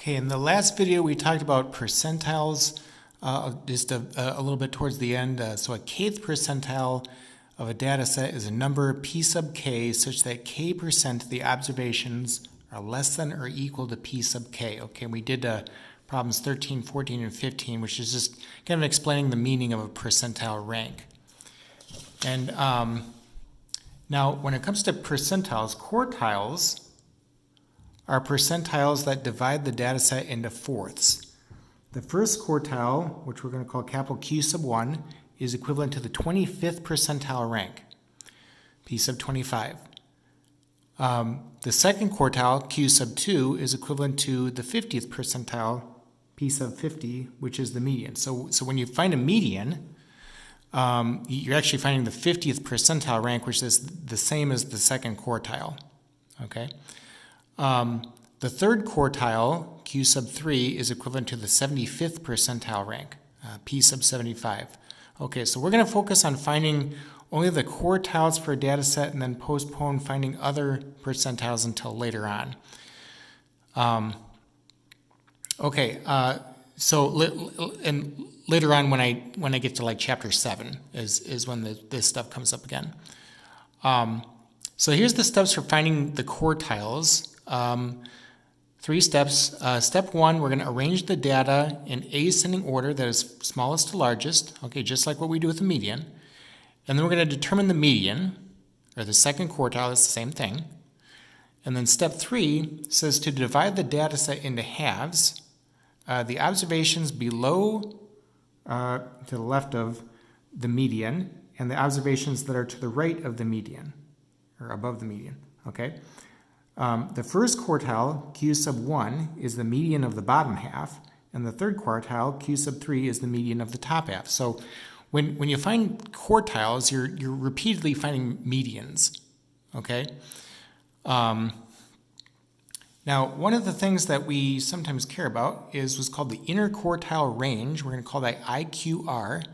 Okay, in the last video we talked about percentiles just a little bit towards the end. So a kth percentile of a data set is a number p sub k such that k percent of the observations are less than or equal to p sub k. Okay, we did problems 13, 14, and 15, which is just kind of explaining the meaning of a percentile rank. And now when it comes to percentiles, quartiles are percentiles that divide the data set into fourths. The first quartile, which we're going to call capital Q sub 1, is equivalent to the 25th percentile rank, P sub 25. The second quartile, Q sub 2, is equivalent to the 50th percentile, P sub 50, which is the median. So when you find a median, you're actually finding the 50th percentile rank, which is the same as the second quartile. Okay. The third quartile, Q sub 3, is equivalent to the 75th percentile rank, P sub 75. Okay, so we're going to focus on finding only the quartiles for a data set and then postpone finding other percentiles until later on. And later on when I get to like chapter 7 is when this stuff comes up again. So here's the steps for finding the quartiles. 3 steps. Step 1, we're going to arrange the data in ascending order, that is smallest to largest, okay, just like what we do with the median. And then we're going to determine the median, or the second quartile, it's the same thing. And then step 3 says to divide the data set into halves, the observations below to the left of the median, and the observations that are to the right of the median, or above the median, okay? The first quartile, Q sub 1, is the median of the bottom half, and the third quartile, Q sub 3, is the median of the top half. So when you find quartiles, you're repeatedly finding medians, okay? Now, one of the things that we sometimes care about is what's called the interquartile range. We're going to call that IQR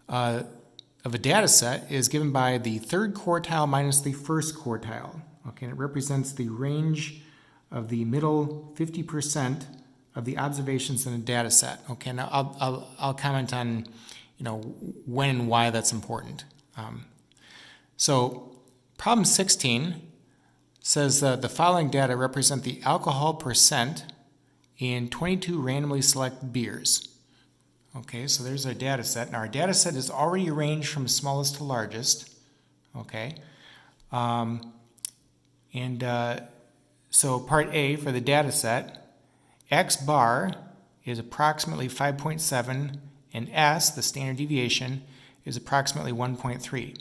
of a data set is given by the third quartile minus the first quartile. Okay, and it represents the range of the middle 50% of the observations in a data set. Okay, now I'll comment on, when and why that's important. So problem 16 says the following data represent the alcohol percent in 22 randomly selected beers. Okay, so there's our data set. Now our data set is already arranged from smallest to largest. Okay. So part A for the data set, X bar is approximately 5.7 and S, the standard deviation, is approximately 1.3.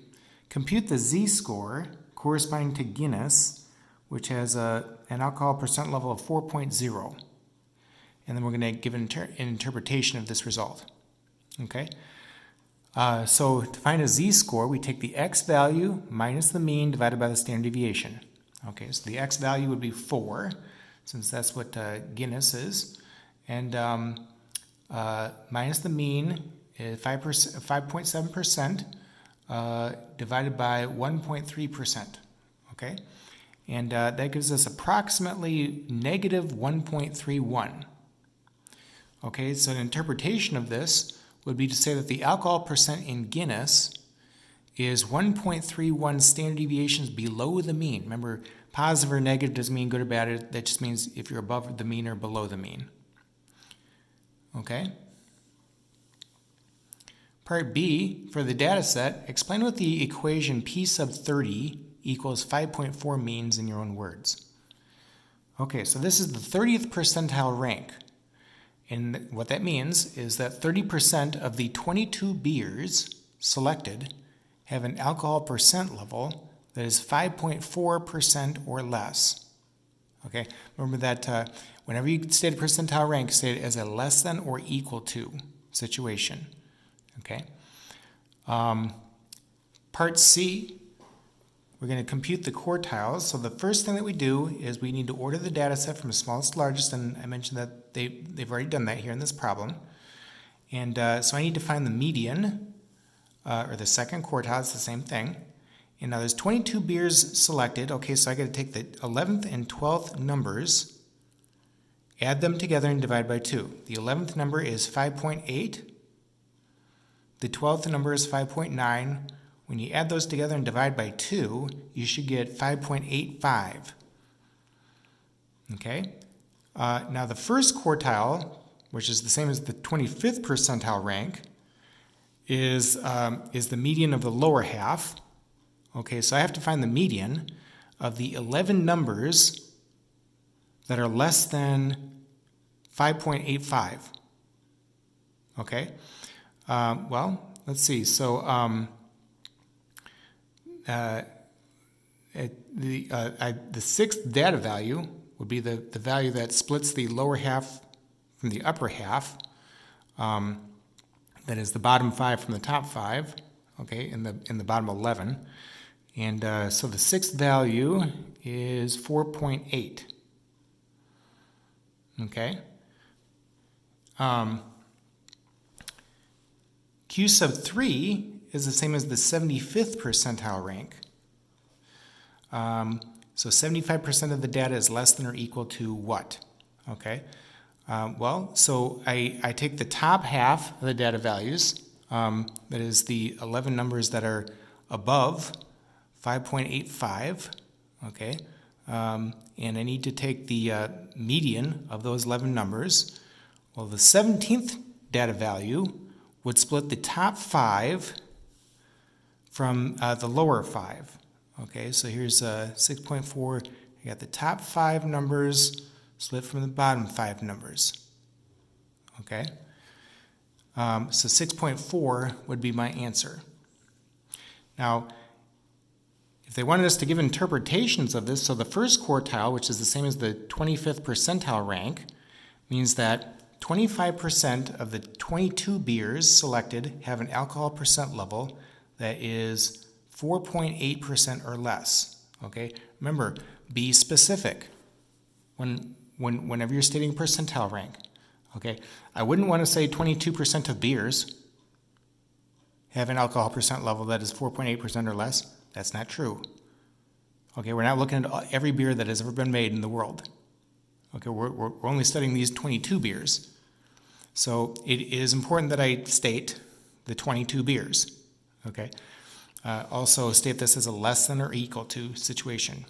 Compute the Z-score corresponding to Guinness, which has an alcohol percent level of 4.0. And then we're going to give an interpretation of this result. Okay? So to find a Z-score, we take the X value minus the mean divided by the standard deviation. Okay, so the X value would be 4, since that's what Guinness is, and minus the mean is 5.7% divided by 1.3%. Okay, and that gives us approximately negative 1.31. Okay, so an interpretation of this would be to say that the alcohol percent in Guinness is 1.31 standard deviations below the mean. Remember, positive or negative doesn't mean good or bad. That just means if you're above the mean or below the mean. Okay? Part B, for the data set, explain what the equation P sub 30 equals 5.4 means in your own words. Okay, so this is the 30th percentile rank. And what that means is that 30% of the 22 beers selected have an alcohol percent level that is 5.4% or less. Okay, remember that whenever you state a percentile rank, state it as a less than or equal to situation. Okay. Part C, we're going to compute the quartiles. So the first thing that we do is we need to order the data set from smallest to largest, and I mentioned that they've already done that here in this problem. And so I need to find the median, or the second quartile, it's the same thing. And now there's 22 beers selected. Okay, so I got to take the 11th and 12th numbers Add them together and divide by 2. The 11th number is 5.8. The 12th number is 5.9. When you add those together and divide by 2, you should get 5.85. Okay? Now the first quartile, which is the same as the 25th percentile rank, is the median of the lower half. Okay, so I have to find the median of the 11 numbers that are less than 5.85. Okay? Well, let's see. So the sixth data value would be the value that splits the lower half from the upper half. That is the bottom 5 from the top 5. Okay, in the bottom 11. And so the sixth value is 4.8. Okay. Q sub 3 is the same as the 75th percentile rank. So 75% of the data is less than or equal to what? Okay. Well, so I take the top half of the data values, that is the 11 numbers that are above 5.85, okay, and I need to take the median of those 11 numbers. Well, the 17th data value would split the top 5 from the lower 5. Okay, so here's 6.4. I got the top 5 numbers split from the bottom 5 numbers. Okay, so 6.4 would be my answer. Now, if they wanted us to give interpretations of this, so the first quartile, which is the same as the 25th percentile rank, means that 25% of the 22 beers selected have an alcohol percent level that is 4.8% or less. Okay, remember, be specific whenever you're stating percentile rank. Okay, I wouldn't want to say 22% of beers have an alcohol percent level that is 4.8% or less. That's not true. Okay, we're not looking at every beer that has ever been made in the world. Okay, we're only studying these 22 beers. So it is important that I state the 22 beers. Okay, also state this as a less than or equal to situation.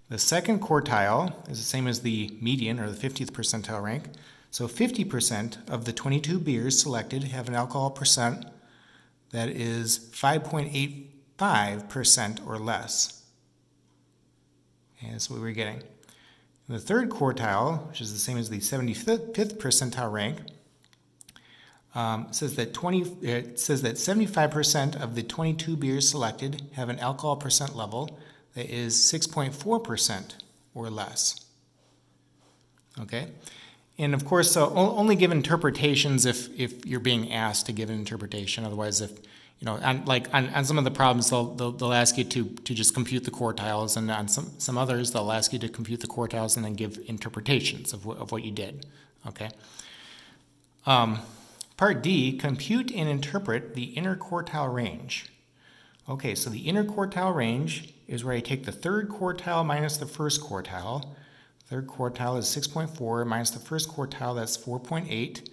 The second quartile is the same as the median or the 50th percentile rank. So 50% of the 22 beers selected have an alcohol percent that is 5.85% or less. And that's what we're getting. The third quartile, which is the same as the 75th percentile rank, says that 75% of the 22 beers selected have an alcohol percent level that is 6.4% or less. Okay, and of course, so only give interpretations if you're being asked to give an interpretation. Otherwise, if you know, on some of the problems, they'll ask you to just compute the quartiles, and on some others, they'll ask you to compute the quartiles and then give interpretations of what you did. Okay. Part D, compute and interpret the interquartile range. Okay, so the interquartile range is where I take the third quartile minus the first quartile. Third quartile is 6.4 minus the first quartile, that's 4.8,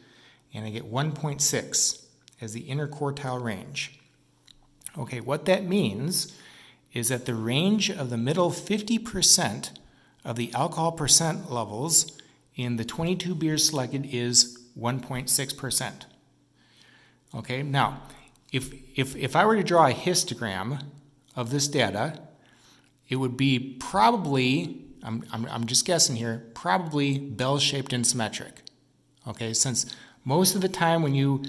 and I get 1.6 as the interquartile range. Okay, what that means is that the range of the middle 50% of the alcohol percent levels in the 22 beers selected is 1.6%. Okay, now, if I were to draw a histogram of this data, it would be probably, I'm just guessing here, probably bell-shaped and symmetric. Okay, since most of the time when you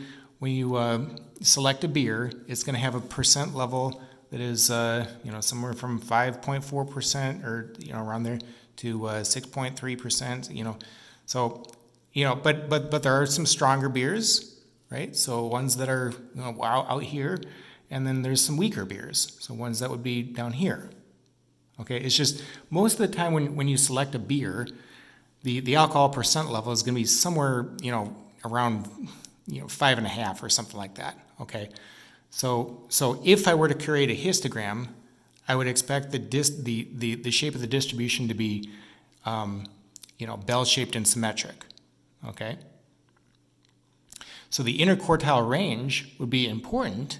select a beer, it's going to have a percent level that is somewhere from 5.4% or around there to 6.3%. So but there are some stronger beers, right? So ones that are out here, and then there's some weaker beers. So ones that would be down here. Okay, it's just most of the time when you select a beer, the alcohol percent level is going to be somewhere around 5.5 or something like that. Okay, so if I were to create a histogram, I would expect the shape of the distribution to be bell-shaped and symmetric. Okay. So the interquartile range would be important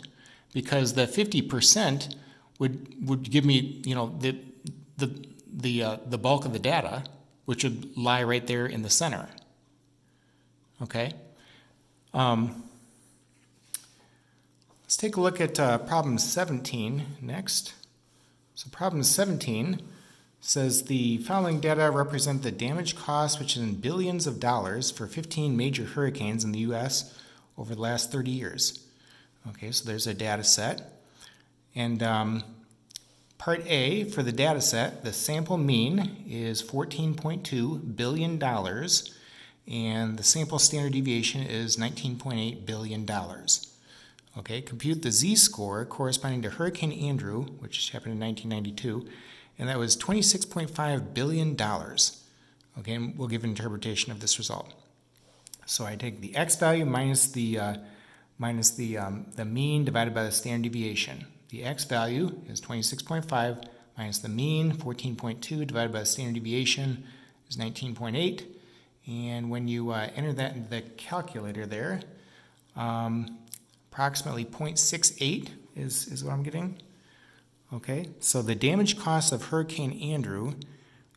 because the 50% would give me, the bulk of the data, which would lie right there in the center. Okay. Let's take a look at problem 17 next. So problem 17 says the following data represent the damage cost, which is in billions of dollars, for 15 major hurricanes in the U.S. over the last 30 years. Okay, so there's a data set. And part A, for the data set, the sample mean is $14.2 billion, and the sample standard deviation is $19.8 billion. Okay, compute the z-score corresponding to Hurricane Andrew, which happened in 1992, and that was $26.5 billion. Okay, and we'll give an interpretation of this result. So I take the x value minus the mean divided by the standard deviation. The x value is 26.5 minus the mean, 14.2, divided by the standard deviation is 19.8. And when you enter that into the calculator there, approximately 0.68 is what I'm getting. Okay, so the damage cost of Hurricane Andrew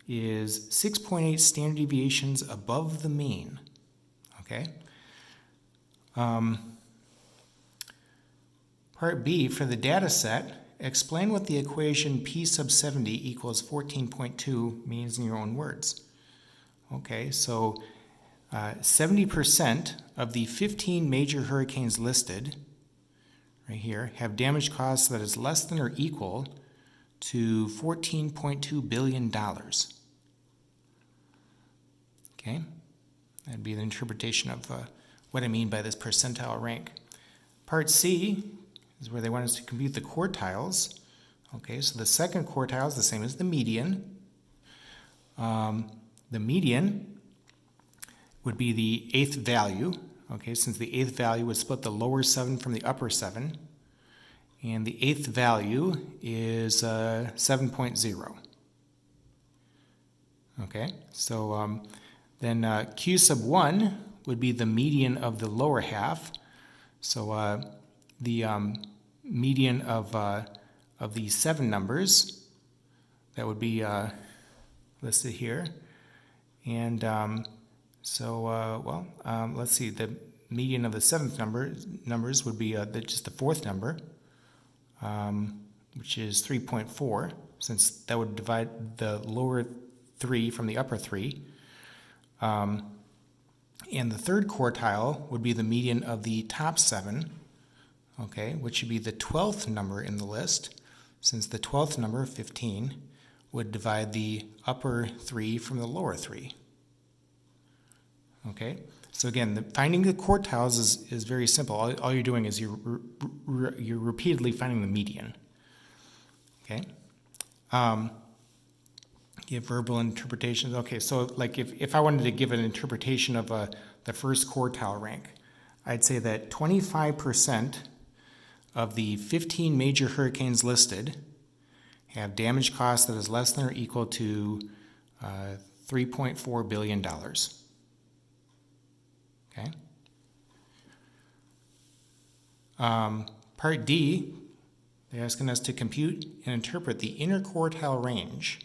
is 6.8 standard deviations above the mean. Okay. Part B, for the data set, explain what the equation P sub 70 equals 14.2 means in your own words. Okay, so 70% of the 15 major hurricanes listed right here have damage costs that is less than or equal to $14.2 billion. Okay, that'd be the interpretation of what I mean by this percentile rank. Part C is where they want us to compute the quartiles. Okay, so the second quartile is the same as the median. The median would be the eighth value. Okay, since the eighth value would split the lower 7 from the upper 7. And the eighth value is 7.0. Okay, so then Q sub 1 would be the median of the lower half. So the median of these 7 numbers, that would be listed here. And let's see, the median of the 7th numbers would be just the 4th number, which is 3.4, since that would divide the lower 3 from the upper 3. And the third quartile would be the median of the top 7, okay, which would be the 12th number in the list, since the 12th number, 15, would divide the upper 3 from the lower 3. Okay, so again, finding the quartiles is very simple. All you're doing is you're repeatedly finding the median. Okay, give verbal interpretations. Okay, so like if I wanted to give an interpretation of the first quartile rank, I'd say that 25% of the 15 major hurricanes listed have damage costs that is less than or equal to $3.4 billion. Okay. Part D, they're asking us to compute and interpret the interquartile range.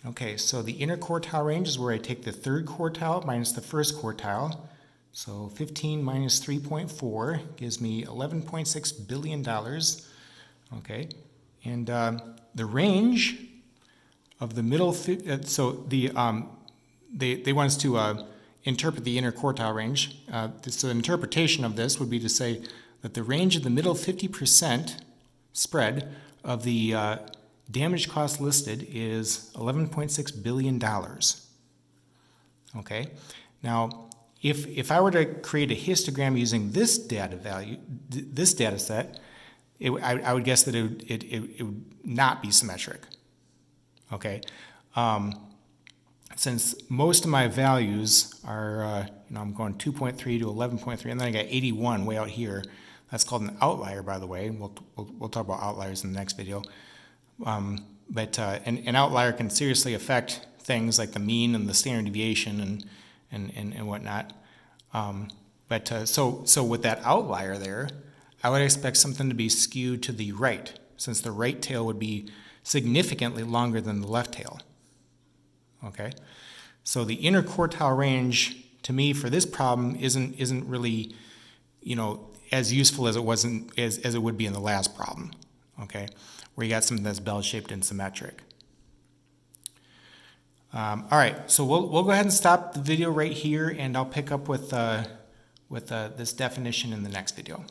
Okay, so the interquartile range is where I take the third quartile minus the first quartile. So 15 minus 3.4 gives me $11.6 billion. Okay, and the range of the middle, so the they want us to interpret the interquartile range. So the interpretation of this would be to say that the range of the middle 50% spread of the damage cost listed is $11.6 billion. Okay, now if I were to create a histogram using this data value, this data set, I would guess that it would not be symmetric. Okay, since most of my values are, I'm going 2.3 to 11.3, and then I got 81 way out here. That's called an outlier, by the way. We'll talk about outliers in the next video. But an outlier can seriously affect things like the mean and the standard deviation and whatnot. So with that outlier there, I would expect something to be skewed to the right, since the right tail would be significantly longer than the left tail. Okay, so the interquartile range to me for this problem isn't really, as useful as it would be in the last problem. Okay, where you got something that's bell-shaped and symmetric. All right, so we'll go ahead and stop the video right here, and I'll pick up with this definition in the next video.